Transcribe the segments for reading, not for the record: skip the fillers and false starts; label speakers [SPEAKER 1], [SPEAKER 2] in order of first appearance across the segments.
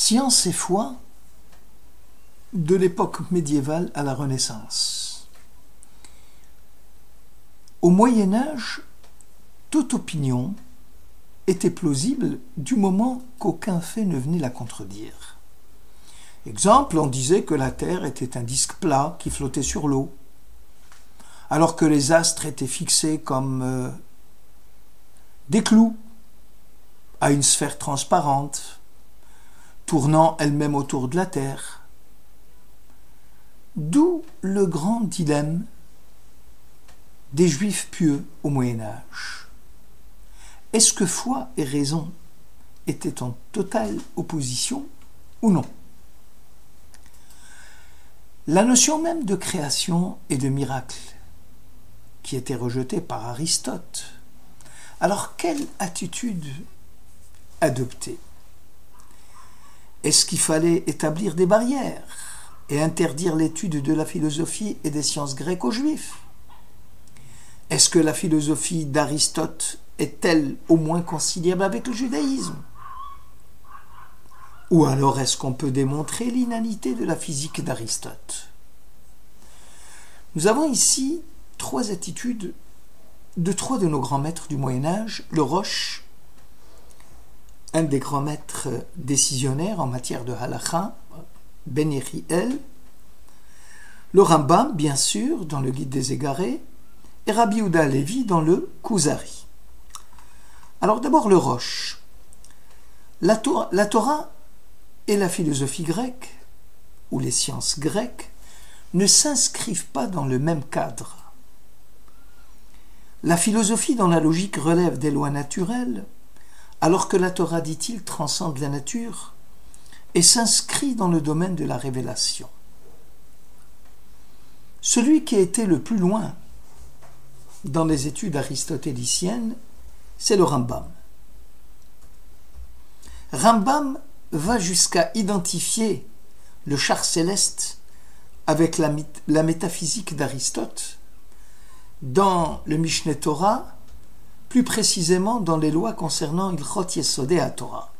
[SPEAKER 1] Science et foi de l'époque médiévale à la Renaissance. Au Moyen Âge, toute opinion était plausible du moment qu'aucun fait ne venait la contredire. Exemple, on disait que la Terre était un disque plat qui flottait sur l'eau, alors que les astres étaient fixés comme des clous à une sphère transparente, tournant elle-même autour de la Terre. D'où le grand dilemme des Juifs pieux au Moyen Âge. Est-ce que foi et raison étaient en totale opposition ou non? La notion même de création et de miracle, qui était rejetée par Aristote, alors quelle attitude adopter? Est-ce qu'il fallait établir des barrières et interdire l'étude de la philosophie et des sciences grecques aux Juifs? Est-ce que la philosophie d'Aristote est-elle au moins conciliable avec le judaïsme? Ou alors est-ce qu'on peut démontrer l'inanité de la physique d'Aristote? Nous avons ici trois attitudes de trois de nos grands maîtres du Moyen-Âge, le Roche, un des grands maîtres décisionnaires en matière de halakha, Ben Yechiel, le Rambam, bien sûr, dans le Guide des Égarés, et Rabbi Yehuda Halevi dans le Kuzari. Alors d'abord le Roche. La Torah et la philosophie grecque, ou les sciences grecques, ne s'inscrivent pas dans le même cadre. La philosophie dans la logique relève des lois naturelles, alors que la Torah, dit-il, transcende la nature et s'inscrit dans le domaine de la révélation. Celui qui a été le plus loin dans les études aristotéliciennes, c'est le Rambam. Rambam va jusqu'à identifier le char céleste avec la métaphysique d'Aristote dans le Mishneh Torah, plus précisément dans les lois concernant Ilchot Yesodei HaTorah.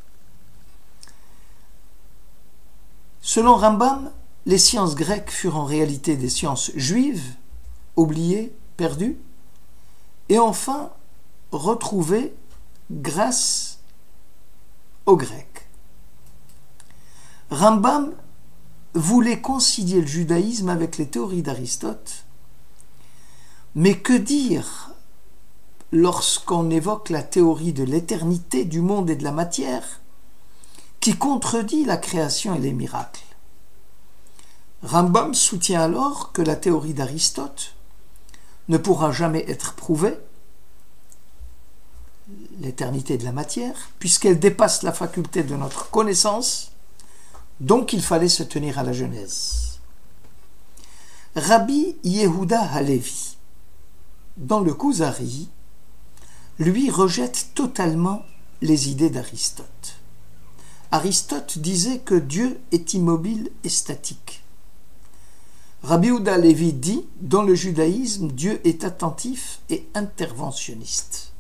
[SPEAKER 1] Selon Rambam, les sciences grecques furent en réalité des sciences juives, oubliées, perdues, et enfin retrouvées grâce aux Grecs. Rambam voulait concilier le judaïsme avec les théories d'Aristote, mais que dire lorsqu'on évoque la théorie de l'éternité du monde et de la matière, qui contredit la création et les miracles? Rambam soutient alors que la théorie d'Aristote ne pourra jamais être prouvée, l'éternité de la matière, puisqu'elle dépasse la faculté de notre connaissance, donc il fallait se tenir à la Genèse. Rabbi Yehuda Halevi, dans le Kuzari, lui rejette totalement les idées d'Aristote. Aristote disait que Dieu est immobile et statique. Rabbi Yehuda Halevi dit, dans le judaïsme, Dieu est attentif et interventionniste.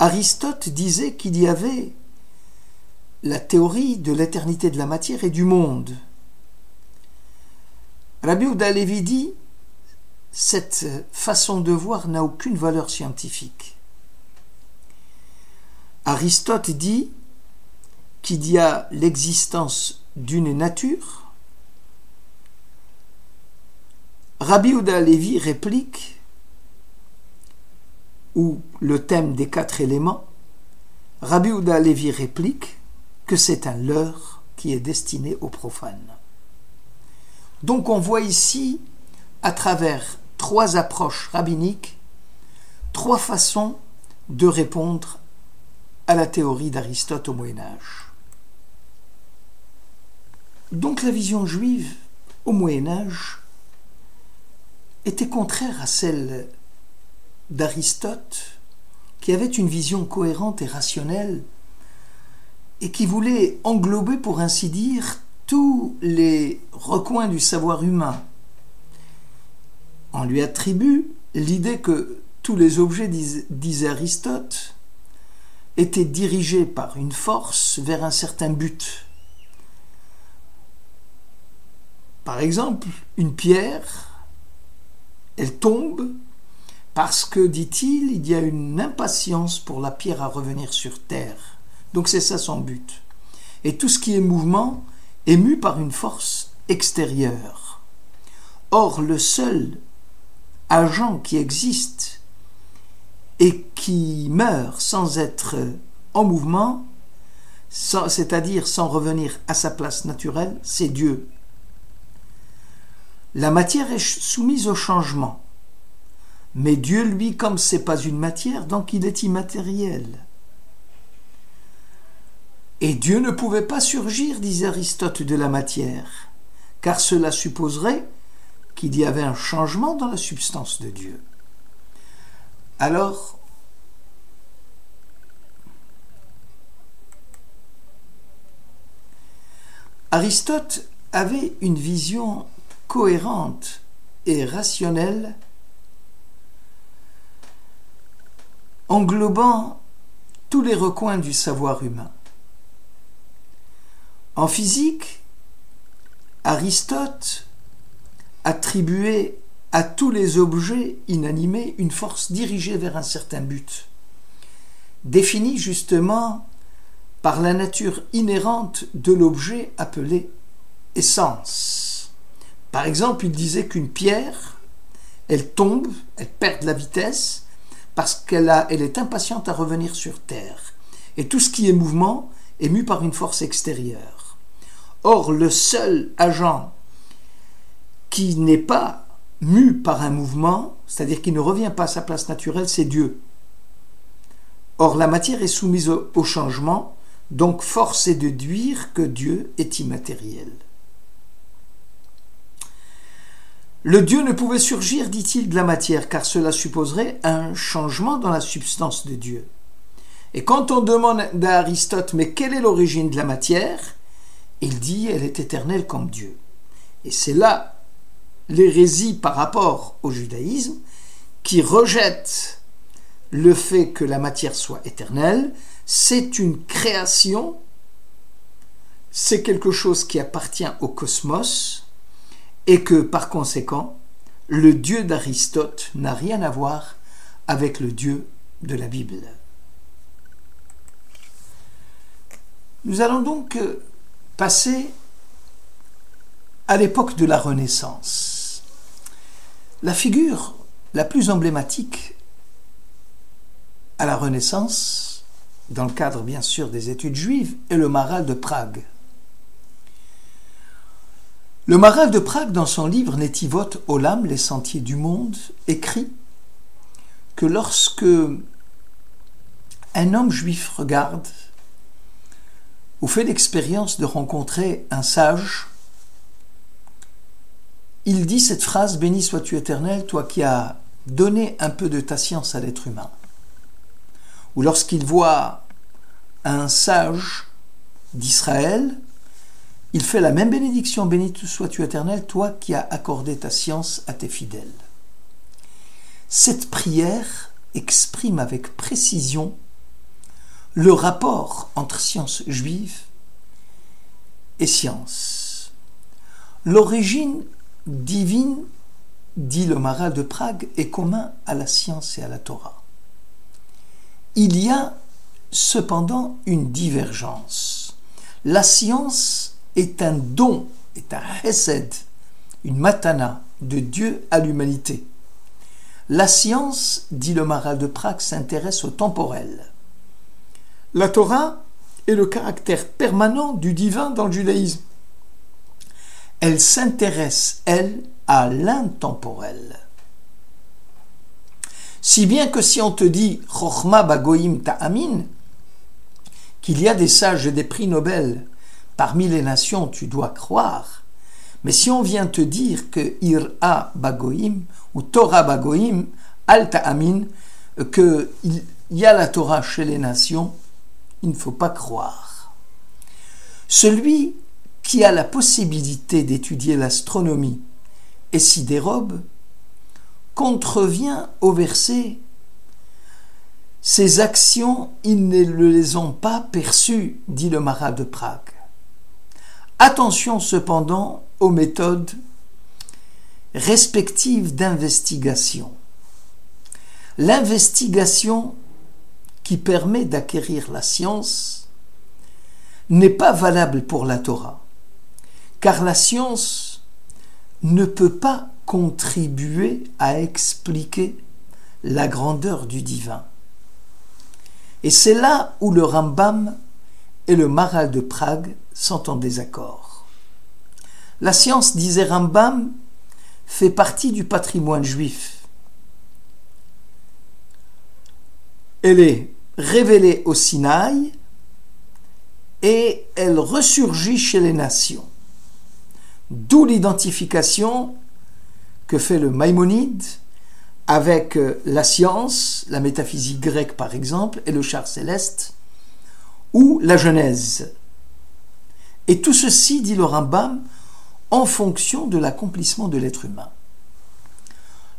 [SPEAKER 1] Aristote disait qu'il y avait la théorie de l'éternité de la matière et du monde. Rabbi Yehuda Halevi dit, cette façon de voir n'a aucune valeur scientifique. Aristote dit qu'il y a l'existence d'une nature. Rabbi Yehuda Halevi réplique, ou le thème des quatre éléments, Rabbi Yehuda Halevi réplique que c'est un leurre qui est destiné aux profanes. Donc on voit ici, à travers trois approches rabbiniques, trois façons de répondre à la théorie d'Aristote au Moyen Âge. Donc la vision juive au Moyen Âge était contraire à celle d'Aristote, qui avait une vision cohérente et rationnelle et qui voulait englober, pour ainsi dire, tous les recoins du savoir humain. On lui attribue l'idée que tous les objets, disait Aristote, étaient dirigés par une force vers un certain but. Par exemple, une pierre, elle tombe parce que, dit-il, il y a une impatience pour la pierre à revenir sur terre. Donc c'est ça son but. Et tout ce qui est mouvement est mu par une force extérieure. Or, le seul agent qui existe et qui meurt sans être en mouvement, c'est-à-dire sans revenir à sa place naturelle, c'est Dieu. La matière est soumise au changement. Mais Dieu, lui, comme ce n'est pas une matière, donc il est immatériel. Et Dieu ne pouvait pas surgir, disait Aristote, de la matière, car cela supposerait qu'il y avait un changement dans la substance de Dieu. Alors, Aristote avait une vision cohérente et rationnelle englobant tous les recoins du savoir humain. En physique, Aristote attribuait à tous les objets inanimés une force dirigée vers un certain but, définie justement par la nature inhérente de l'objet appelé essence. Par exemple, il disait qu'une pierre, elle tombe, elle perd de la vitesse parce qu'elle est impatiente à revenir sur terre. Et tout ce qui est mouvement est mu par une force extérieure. Or, le seul agent qui n'est pas mu par un mouvement, c'est-à-dire qui ne revient pas à sa place naturelle, c'est Dieu. Or, la matière est soumise au changement, donc force est de déduire que Dieu est immatériel. Le Dieu ne pouvait surgir, dit-il, de la matière, car cela supposerait un changement dans la substance de Dieu. Et quand on demande à Aristote, mais quelle est l'origine de la matière? Il dit, elle est éternelle comme Dieu. Et c'est là l'hérésie par rapport au judaïsme, qui rejette le fait que la matière soit éternelle. C'est une création, c'est quelque chose qui appartient au cosmos, et que par conséquent, le Dieu d'Aristote n'a rien à voir avec le Dieu de la Bible. Nous allons donc passer à l'époque de la Renaissance. La figure la plus emblématique à la Renaissance, dans le cadre bien sûr des études juives, est le Maharal de Prague. Le Maharal de Prague, dans son livre Netivot Olam, les sentiers du monde, écrit que lorsque un homme juif regarde ou fait l'expérience de rencontrer un sage, il dit cette phrase: « Béni sois-tu éternel, toi qui as donné un peu de ta science à l'être humain. » Ou lorsqu'il voit un sage d'Israël, il fait la même bénédiction: « Béni sois-tu éternel, toi qui as accordé ta science à tes fidèles. » Cette prière exprime avec précision le rapport entre science juive et science. L'origine divine, dit le Maharal de Prague, est commun à la science et à la Torah. Il y a cependant une divergence. La science est un don, est un chesed, une matana de Dieu à l'humanité. La science, dit le Maharal de Prague, s'intéresse au temporel. La Torah est le caractère permanent du divin dans le judaïsme. Elle s'intéresse, elle, à l'intemporel. Si bien que si on te dit « Chochma bagoyim ta'amin » qu'il y a des sages et des prix Nobel parmi les nations, tu dois croire. Mais si on vient te dire que « Ira bagoyim » ou « Torah bagoyim » al ta'amin, qu'il y a la Torah chez les nations, il ne faut pas croire. Celui qui a la possibilité d'étudier l'astronomie et s'y dérobe, contrevient au verset « Ces actions, ils ne les ont pas perçues, dit le Maharal de Prague. » Attention cependant aux méthodes respectives d'investigation. L'investigation qui permet d'acquérir la science n'est pas valable pour la Torah, car la science ne peut pas contribuer à expliquer la grandeur du divin. Et c'est là où le Rambam et le Maharal de Prague sont en désaccord. La science, disait Rambam, fait partie du patrimoine juif. Elle est révélée au Sinaï et elle ressurgit chez les nations. D'où l'identification que fait le Maïmonide avec la science, la métaphysique grecque par exemple, et le char céleste, ou la Genèse. Et tout ceci, dit le Rambam, en fonction de l'accomplissement de l'être humain.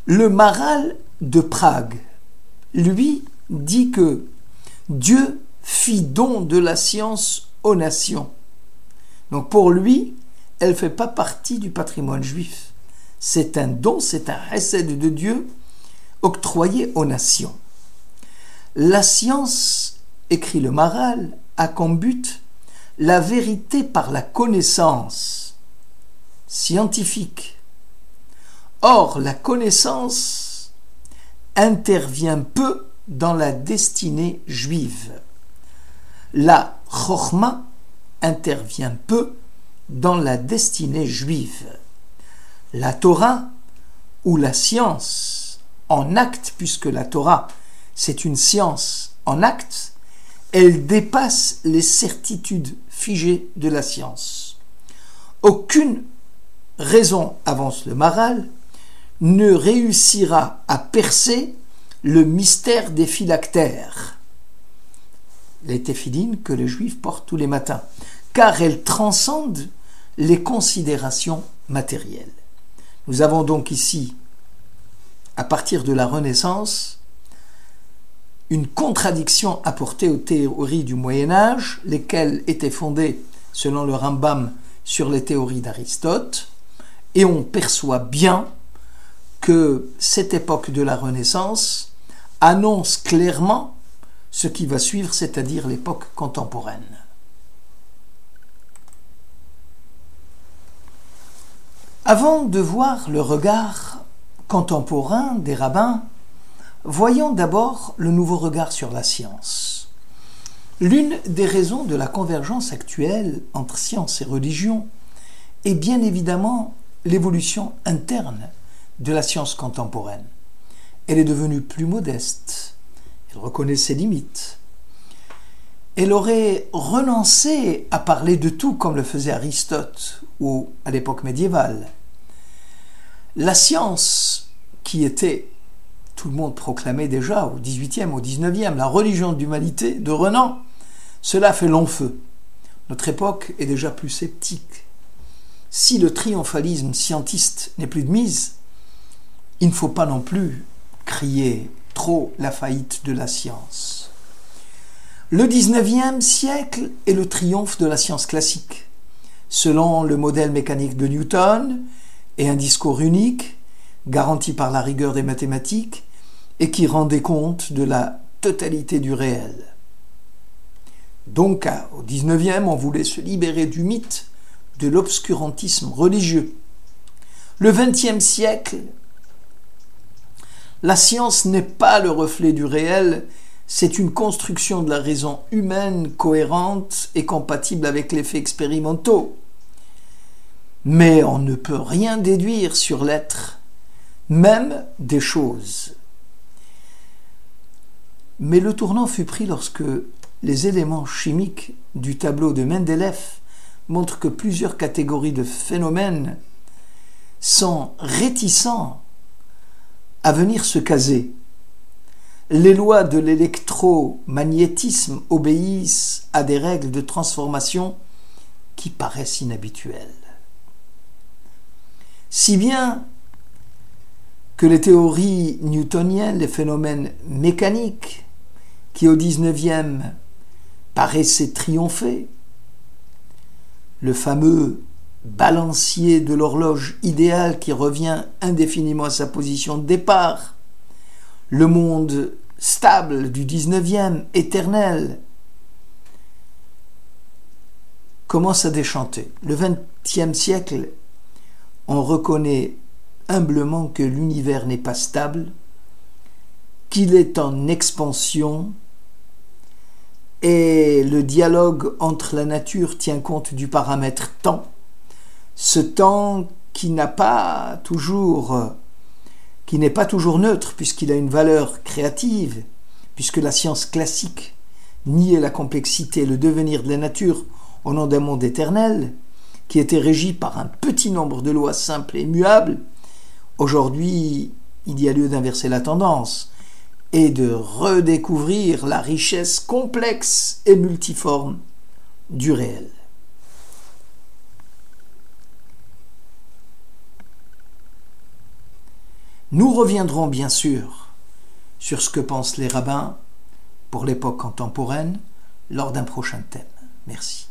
[SPEAKER 1] Le Maharal de Prague, lui, dit que Dieu fit don de la science aux nations. Donc pour lui, elle ne fait pas partie du patrimoine juif. C'est un don, c'est un hesed de Dieu octroyé aux nations. La science, écrit le Maharal, a comme but la vérité par la connaissance scientifique. Or, la connaissance intervient peu dans la destinée juive. La chokhma intervient peu dans la destinée juive. La Torah, ou la science en acte, puisque la Torah c'est une science en acte, elle dépasse les certitudes figées de la science. Aucune raison, avance le Maharal, ne réussira à percer le mystère des phylactères, les téphilines que les Juifs portent tous les matins, car elles transcendent les considérations matérielles. Nous avons donc ici, à partir de la Renaissance, une contradiction apportée aux théories du Moyen-Âge, lesquelles étaient fondées, selon le Rambam, sur les théories d'Aristote, et on perçoit bien que cette époque de la Renaissance annonce clairement ce qui va suivre, c'est-à-dire l'époque contemporaine. Avant de voir le regard contemporain des rabbins, voyons d'abord le nouveau regard sur la science. L'une des raisons de la convergence actuelle entre science et religion est bien évidemment l'évolution interne de la science contemporaine. Elle est devenue plus modeste, elle reconnaît ses limites. Elle aurait renoncé à parler de tout comme le faisait Aristote ou à l'époque médiévale. La science, qui était, tout le monde proclamait déjà au XVIIIe, au XIXe, la religion de l'humanité de renom, cela fait long feu. Notre époque est déjà plus sceptique. Si le triomphalisme scientiste n'est plus de mise, il ne faut pas non plus crier trop la faillite de la science. Le XIXe siècle est le triomphe de la science classique, selon le modèle mécanique de Newton et un discours unique, garanti par la rigueur des mathématiques et qui rendait compte de la totalité du réel. Donc, au XIXe, on voulait se libérer du mythe de l'obscurantisme religieux. Le XXe siècle, la science n'est pas le reflet du réel, c'est une construction de la raison humaine cohérente et compatible avec les faits expérimentaux. Mais on ne peut rien déduire sur l'être, même des choses. Mais le tournant fut pris lorsque les éléments chimiques du tableau de Mendeleev montrent que plusieurs catégories de phénomènes sont réticents à venir se caser. Les lois de l'électromagnétisme obéissent à des règles de transformation qui paraissent inhabituelles. Si bien que les théories newtoniennes, les phénomènes mécaniques, qui au XIXe paraissaient triompher, le fameux balancier de l'horloge idéale qui revient indéfiniment à sa position de départ, le monde stable du 19e, éternel, commence à déchanter. Le XXe siècle, on reconnaît humblement que l'univers n'est pas stable, qu'il est en expansion, et le dialogue entre la nature tient compte du paramètre temps, ce temps qui n'est pas toujours neutre, puisqu'il a une valeur créative, puisque la science classique niait la complexité et le devenir de la nature au nom d'un monde éternel, qui était régi par un petit nombre de lois simples et immuables. Aujourd'hui, il y a lieu d'inverser la tendance et de redécouvrir la richesse complexe et multiforme du réel. Nous reviendrons bien sûr sur ce que pensent les rabbins pour l'époque contemporaine lors d'un prochain thème. Merci.